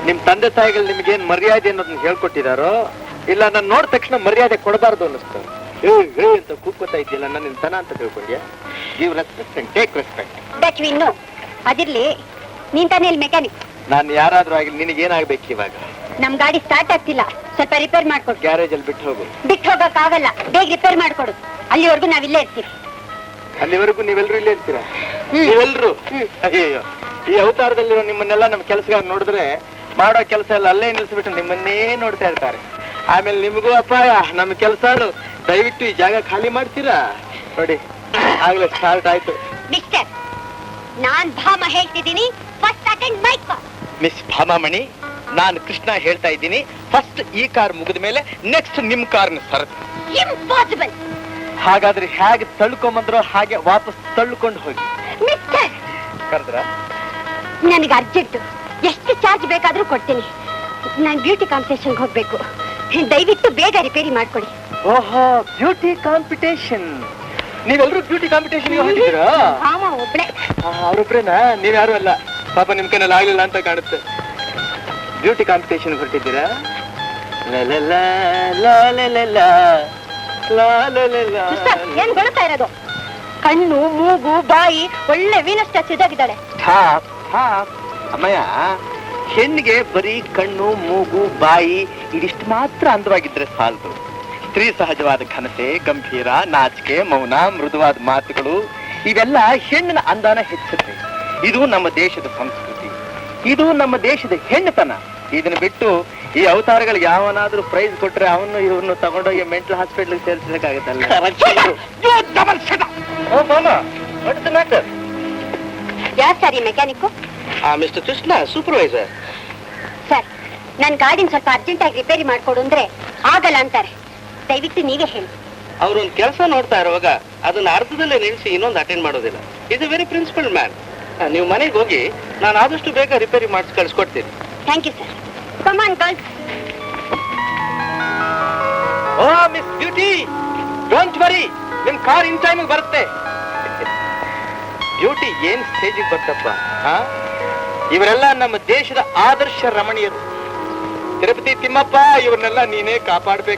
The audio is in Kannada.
ನಿಮ್ ತಂದೆ ತಾಯಿಗಳು ನಿಮ್ಗೇನ್ ಮರ್ಯಾದೆ ಅನ್ನೋದನ್ನ ಹೇಳ್ಕೊಟ್ಟಿದಾರೋ ಇಲ್ಲ ನಾನು ನೋಡಿದ ತಕ್ಷಣ ಮರ್ಯಾದೆ ಕೊಡಬಾರ್ದು ಅನ್ನಿಸ್ತು. ಹೇ ಅಂತ ಕೂಗ್ಕೋತಾ ಇದೆಯಲ್ಲ, ನಾನು ನಿನ್ ತನ ಅಂತ ತಿಳ್ಕೊಂಡ್ಯಾ? Give respect and take respect. That we know. ಅದಿರ್ಲಿ, ನೀನ್ ತಾನೇ ಇಲ್ಲಿ ಮೆಕ್ಯಾನಿಕ್. ನಾನು ಯಾರಾದ್ರೂ ಆಗಿಲ್ಲ, ನಿನಗೇನಾಗ್ಬೇಕು ಇವಾಗ? ನಮ್ ಗಾಡಿ ಸ್ಟಾರ್ಟ್ ಆಗ್ತಿಲ್ಲ, ಸ್ವಲ್ಪ ರಿಪೇರ್ ಮಾಡ್ಕೊಡು. ಗ್ಯಾರೇಜ್ ಅಲ್ಲಿ ಬಿಟ್ಟು ಹೋಗು. ಬಿಟ್ಟು ಹೋಗಕ್ಕಾಗಲ್ಲ, ಬೇಗ ರಿಪೇರ್ ಮಾಡ್ಕೊಡು. ಅಲ್ಲಿವರೆಗೂ ನಾವಿಲ್ಲೇ ಇರ್ತೀವಿ. ಅಲ್ಲಿವರೆಗೂ ನೀವೆಲ್ರೂ ಇಲ್ಲೇ ಇರ್ತೀರಾ? ನೀವೆಲ್ರು? ಅಯ್ಯೋ, ಈ ಅವತಾರದಲ್ಲಿರೋ ನಿಮ್ಮನ್ನೆಲ್ಲ ನಮ್ ಕೆಲಸಗಾರ ನೋಡಿದ್ರೆ ಮಾಡೋ ಕೆಲಸ ಎಲ್ಲ ಅಲ್ಲೇ ನಿಲ್ಸ್ಬಿಟ್ಟು ನಿಮ್ಮನ್ನೇ ನೋಡ್ತಾ ಇರ್ತಾರೆ. ಆಮೇಲೆ ನಿಮಗೂ ಅಪಾಯ, ನಮ್ಮ ಕೆಲಸನು. ದಯವಿಟ್ಟು ಈ ಜಾಗ ಖಾಲಿ ಮಾಡ್ತೀರಾ? ನೋಡಿ, ಆಗ್ಲೇ ಸ್ಟಾರ್ಟ್ ಆಯ್ತು. ಮಿಸ್ಟರ್, ನಾನ್ ಭಾಮ ಹೇಳ್ತಿದ್ದೀನಿ, first attend my call. Miss Bhamamani, ನಾನು ಕೃಷ್ಣ ಹೇಳ್ತಾ ಇದ್ದೀನಿ. ಫಸ್ಟ್ ಈ ಕಾರ್ ಮುಗಿದ ಮೇಲೆ ನೆಕ್ಸ್ಟ್ ನಿಮ್ ಕಾರ್ನ ಸರದು. ಇಂಪಾಸಿಬಲ್. ಹಾಗಾದ್ರೆ ಹೇಗೆ ತಳ್ಕೊಂಬಂದ್ರೋ ಹಾಗೆ ವಾಪಸ್ ತಳ್ಕೊಂಡು ಹೋಗಿ. ಮಿಸ್ಟರ್, ಕರೆದ್ರ? ನನಗೆ ಅರ್ಜೆಂಟ್, ಎಷ್ಟು ಚಾರ್ಜ್ ಬೇಕಾದ್ರೂ ಕೊಡ್ತೀನಿ. ನಾನು ಬ್ಯೂಟಿ ಕಾಂಪಿಟೇಷನ್ಗೆ ಹೋಗ್ಬೇಕು, ದಯವಿಟ್ಟು ಬೇಗ ರಿಪೇರಿ ಮಾಡ್ಕೊಡಿ. ಓಹೋ, ಬ್ಯೂಟಿ ಕಾಂಪಿಟೇಷನ್. ನೀವೆಲ್ಲರೂ ಬ್ಯೂಟಿ ಕಾಂಪಿಟೇಷನ್ಗೆ ಹೋಗಿದ್ದೀರಾ? ಭಾಮ ಒಬ್ಳೆ. ಅವ್ರೊಬ್ರೇನಾ? ನೀವ್ಯಾರು ಅಲ್ಲ, ಪಾಪ ನಿಮ್ ಕೈನಲ್ಲಿ ಆಗ್ಲಿಲ್ಲ ಅಂತ ಕಾಣುತ್ತೆ. ಬ್ಯೂಟಿ ಕಾಂಪಿಟೇಷನ್ ಹೊರಟಿದ್ದೀರಾ? ಏನ್ ಗೊಳ್ತಾ ಇರೋದು? ಕಣ್ಣು, ಮೂಗು, ಬಾಯಿ ಒಳ್ಳೆ ವೀನಸ್ ಟಚ್ ಇದಾಗಿದ್ದಾಳೆ. ಅಮ್ಮಯ್ಯ, ಹೆಣ್ಣಿಗೆ ಬರೀ ಕಣ್ಣು, ಮೂಗು, ಬಾಯಿ ಇದಿಷ್ಟು ಮಾತ್ರ ಅಂದವಾಗಿದ್ರೆ ಸಾಲದು. ಸ್ತ್ರೀ ಸಹಜವಾದ ಘನತೆ, ಗಂಭೀರ, ನಾಚಿಕೆ, ಮೌನ, ಮೃದುವಾದ ಮಾತುಗಳು ಇವೆಲ್ಲ ಹೆಣ್ಣಿನ ಅಂದಾನ ಹೆಚ್ಚುತ್ತೆ. ಇದು ನಮ್ಮ ದೇಶದ ಸಂಸ್ಕೃತಿ, ಇದು ನಮ್ಮ ದೇಶದ ಹೆಣ್ಣುತನ. ಇದನ್ನ ಬಿಟ್ಟು ಈ ಅವತಾರಗಳು ಯಾವನಾದ್ರೂ ಪ್ರೈಸ್ ಕೊಟ್ರೆ ಅವನು ಇವ್ರನ್ನು ತಗೊಂಡೋಗಿ ಮೆಂಟಲ್ ಹಾಸ್ಪಿಟಲ್ ಸೇರಿಸಬೇಕಾಗತ್ತಲ್ಲ. ಯಾರು ಸರ್ ಈ mechanic? Mister Krishna, supervisor. Sir, ನನ್ ಗಾಡಿನ ಸ್ವಲ್ಪ ಅರ್ಜೆಂಟ್ ಆಗಿ ರಿಪೇರಿ ಮಾಡ್ಕೊಡು ಅಂದ್ರೆ ಆಗಲ್ಲ ಅಂತಾರೆ. ದಯವಿಟ್ಟು ನೀವೇ ಹೇಳಿ. ಅವ್ರೊಂದು ಕೆಲಸ ನೋಡ್ತಾ ಇರುವಾಗ ಅದನ್ನ ಅರ್ಧದಲ್ಲೇ ನಿಲ್ಲಿಸಿ ಇನ್ನೊಂದು ಅಟೆಂಡ್ ಮಾಡೋದಿಲ್ಲ. Is a very principle man. ನೀವು ಮನೆಗೆ ಹೋಗಿ, ನಾನು ಆದಷ್ಟು ಬೇಗ ರಿಪೇರಿ ಮಾಡಿಸಿ ಕಳಿಸ್ಕೊಡ್ತೀನಿ. Thank you sir. Come on girls. Oh miss beauty, don't worry, ನಿಮ್ ಕಾರ್ ಇನ್ ಟೈಮ್ ಬರುತ್ತೆ. ಬ್ಯೂಟಿ ಏನ್ ಸ್ಟೇಜಿಗೆ ಬರ್ತಪ್ಪ. ಇವರೆಲ್ಲ ನಮ್ಮ ದೇಶದ ಆದರ್ಶ ರಮಣೀಯರು. ತಿರುಪತಿ ತಿಮ್ಮಪ್ಪ, ಇವ್ರನ್ನೆಲ್ಲ ನೀನೇ ಕಾಪಾಡ್ಬೇಕು.